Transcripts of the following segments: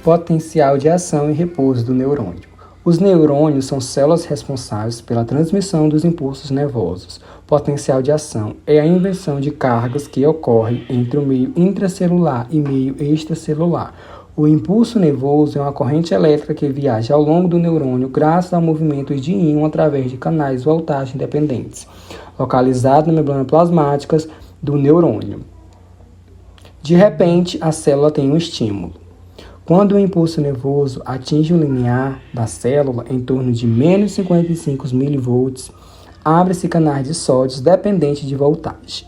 Potencial de ação e repouso do neurônio. Os neurônios são células responsáveis pela transmissão dos impulsos nervosos. Potencial de ação é a inversão de cargas que ocorre entre o meio intracelular e meio extracelular. O impulso nervoso é uma corrente elétrica que viaja ao longo do neurônio graças a movimentos de íon através de canais voltagem independentes, localizado na membrana plasmática do neurônio. De repente, a célula tem um estímulo. Quando o impulso nervoso atinge o limiar da célula em torno de menos 55 mV, abre-se canais de sódio dependentes de voltagem.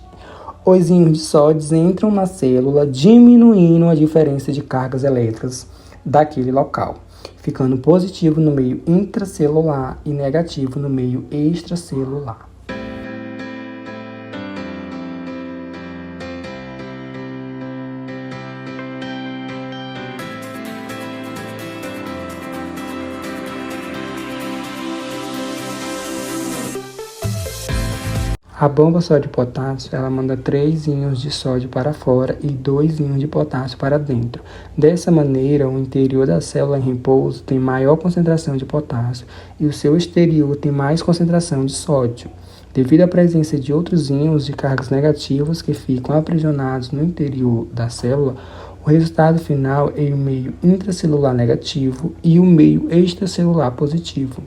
Os íons de sódio entram na célula, diminuindo a diferença de cargas elétricas daquele local, ficando positivo no meio intracelular e negativo no meio extracelular. A bomba sódio potássio, ela manda 3 íons de sódio para fora e 2 íons de potássio para dentro. Dessa maneira, o interior da célula em repouso tem maior concentração de potássio e o seu exterior tem mais concentração de sódio. Devido à presença de outros íons de cargas negativas que ficam aprisionados no interior da célula, o resultado final é o meio intracelular negativo e o meio extracelular positivo.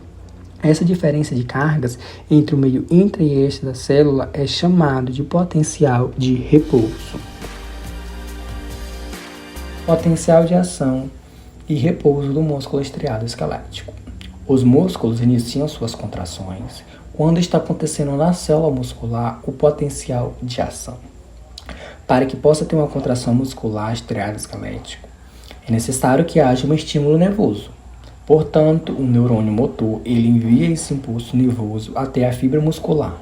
Essa diferença de cargas entre o meio intra e extra da célula é chamado de potencial de repouso. Potencial de ação e repouso do músculo estriado esquelético. Os músculos iniciam suas contrações quando está acontecendo na célula muscular o potencial de ação. Para que possa ter uma contração muscular estriado esquelético, é necessário que haja um estímulo nervoso. Portanto, o neurônio motor ele envia esse impulso nervoso até a fibra muscular.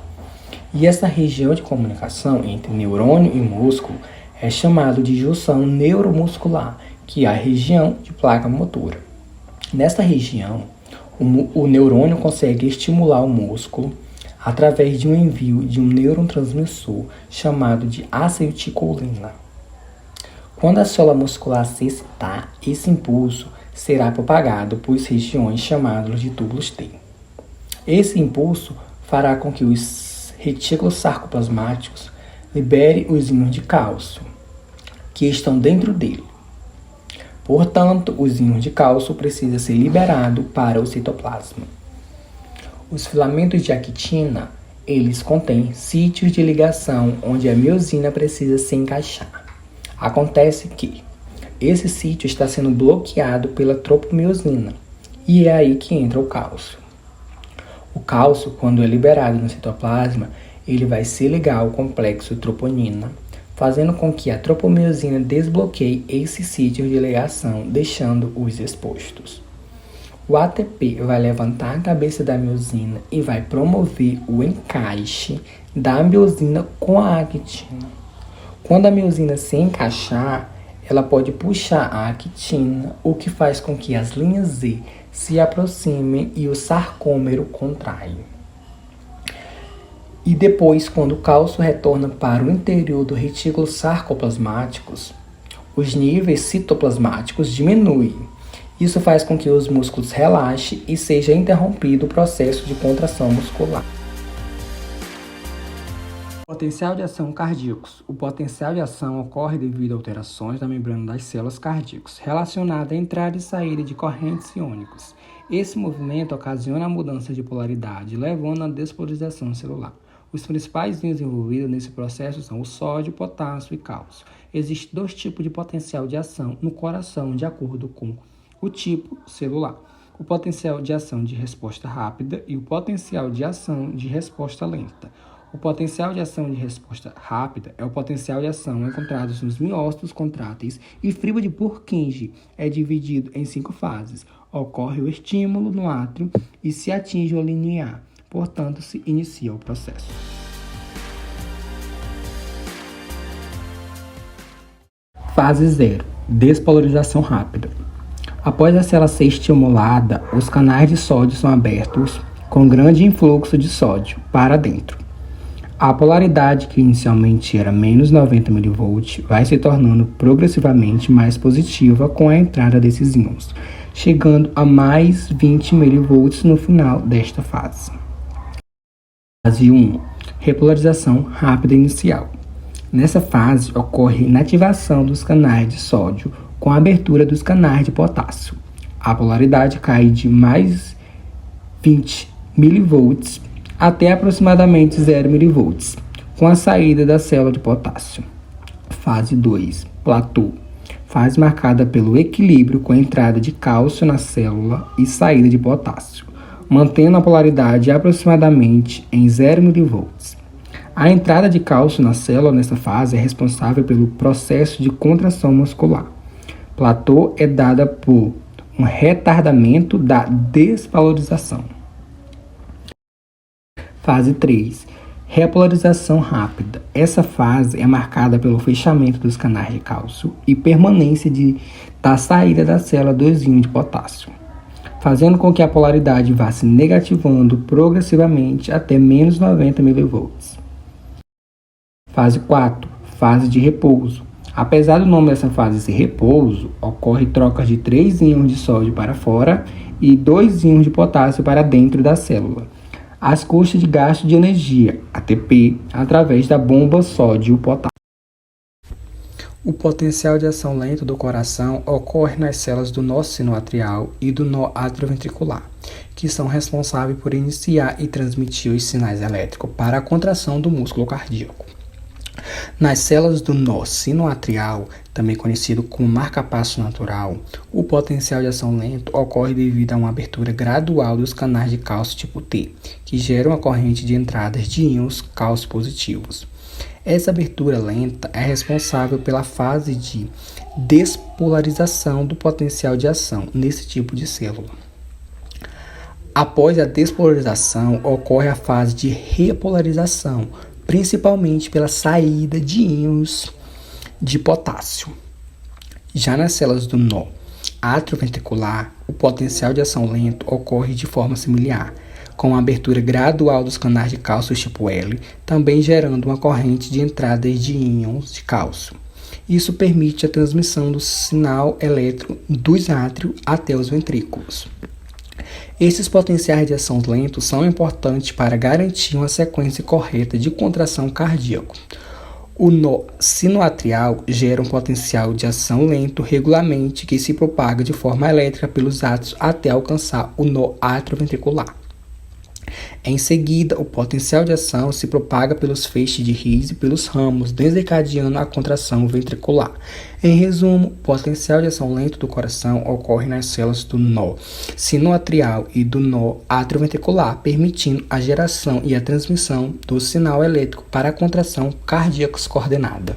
E essa região de comunicação entre neurônio e músculo é chamada de junção neuromuscular, que é a região de placa motora. Nesta região, o neurônio consegue estimular o músculo através de um envio de um neurotransmissor chamado de acetilcolina. Quando a célula muscular se excitar, esse impulso será propagado por regiões chamadas de túbulos T. Esse impulso fará com que os retículos sarcoplasmáticos liberem os íons de cálcio, que estão dentro dele. Portanto, os íons de cálcio precisam ser liberados para o citoplasma. Os filamentos de actina, eles contêm sítios de ligação onde a miosina precisa se encaixar. Acontece que esse sítio está sendo bloqueado pela tropomiosina e é aí que entra o cálcio. O cálcio, quando é liberado no citoplasma, ele vai se ligar ao complexo troponina, fazendo com que a tropomiosina desbloqueie esse sítio de ligação, deixando-os expostos. O ATP vai levantar a cabeça da miosina e vai promover o encaixe da miosina com a actina. Quando a miosina se encaixar, ela pode puxar a actina, o que faz com que as linhas Z se aproximem e o sarcômero contraia. E depois, quando o cálcio retorna para o interior do retículo sarcoplasmáticos, os níveis citoplasmáticos diminuem. Isso faz com que os músculos relaxem e seja interrompido o processo de contração muscular. Potencial de ação cardíacos. O potencial de ação ocorre devido a alterações na membrana das células cardíacas, relacionada à entrada e saída de correntes iônicas. Esse movimento ocasiona a mudança de polaridade, levando à despolarização celular. Os principais íons envolvidos nesse processo são o sódio, potássio e cálcio. Existem 2 tipos de potencial de ação no coração, de acordo com o tipo celular: o potencial de ação de resposta rápida e o potencial de ação de resposta lenta. O potencial de ação de resposta rápida é o potencial de ação encontrado nos miócitos contráteis e fibra de Purkinje. É dividido em 5 fases. Ocorre o estímulo no átrio e se atinge o linear. Portanto, se inicia o processo. Fase 0. Despolarização rápida. Após a célula ser estimulada, os canais de sódio são abertos com grande influxo de sódio para dentro. A polaridade, que inicialmente era menos 90 mV, vai se tornando progressivamente mais positiva com a entrada desses íons, chegando a mais 20 mV no final desta fase. Fase 1. Repolarização rápida inicial. Nessa fase, ocorre inativação dos canais de sódio com a abertura dos canais de potássio. A polaridade cai de mais 20 mV até aproximadamente 0 mV, com a saída da célula de potássio. Fase 2. Platô. Fase marcada pelo equilíbrio com a entrada de cálcio na célula e saída de potássio, mantendo a polaridade aproximadamente em 0 mV. A entrada de cálcio na célula nessa fase é responsável pelo processo de contração muscular. Platô é dada por um retardamento da desvalorização. Fase 3. Repolarização rápida. Essa fase é marcada pelo fechamento dos canais de cálcio e permanência da saída da célula dos íons de potássio, fazendo com que a polaridade vá se negativando progressivamente até menos 90 mV. Fase 4. Fase de repouso. Apesar do nome dessa fase ser repouso, ocorre troca de 3 íons de sódio para fora e 2 íons de potássio para dentro da célula, às custas de gasto de energia, ATP, através da bomba sódio-potássio. O potencial de ação lento do coração ocorre nas células do nó sinoatrial e do nó atrioventricular, que são responsáveis por iniciar e transmitir os sinais elétricos para a contração do músculo cardíaco. Nas células do nó sinoatrial, também conhecido como marca-passo natural, o potencial de ação lento ocorre devido a uma abertura gradual dos canais de cálcio tipo T, que geram a corrente de entradas de íons cálcio positivos. Essa abertura lenta é responsável pela fase de despolarização do potencial de ação nesse tipo de célula. Após a despolarização, ocorre a fase de repolarização, principalmente pela saída de íons de potássio. Já nas células do nó atrioventricular, o potencial de ação lento ocorre de forma similar, com a abertura gradual dos canais de cálcio tipo L, também gerando uma corrente de entradas de íons de cálcio. Isso permite a transmissão do sinal elétrico dos átrios até os ventrículos. Esses potenciais de ação lentos são importantes para garantir uma sequência correta de contração cardíaca. O nó sinoatrial gera um potencial de ação lento regularmente que se propaga de forma elétrica pelos átrios até alcançar o nó atrioventricular. Em seguida, o potencial de ação se propaga pelos feixes de His e pelos ramos, desencadeando a contração ventricular. Em resumo, o potencial de ação lento do coração ocorre nas células do nó sinoatrial e do nó atrioventricular, permitindo a geração e a transmissão do sinal elétrico para a contração cardíaca coordenada.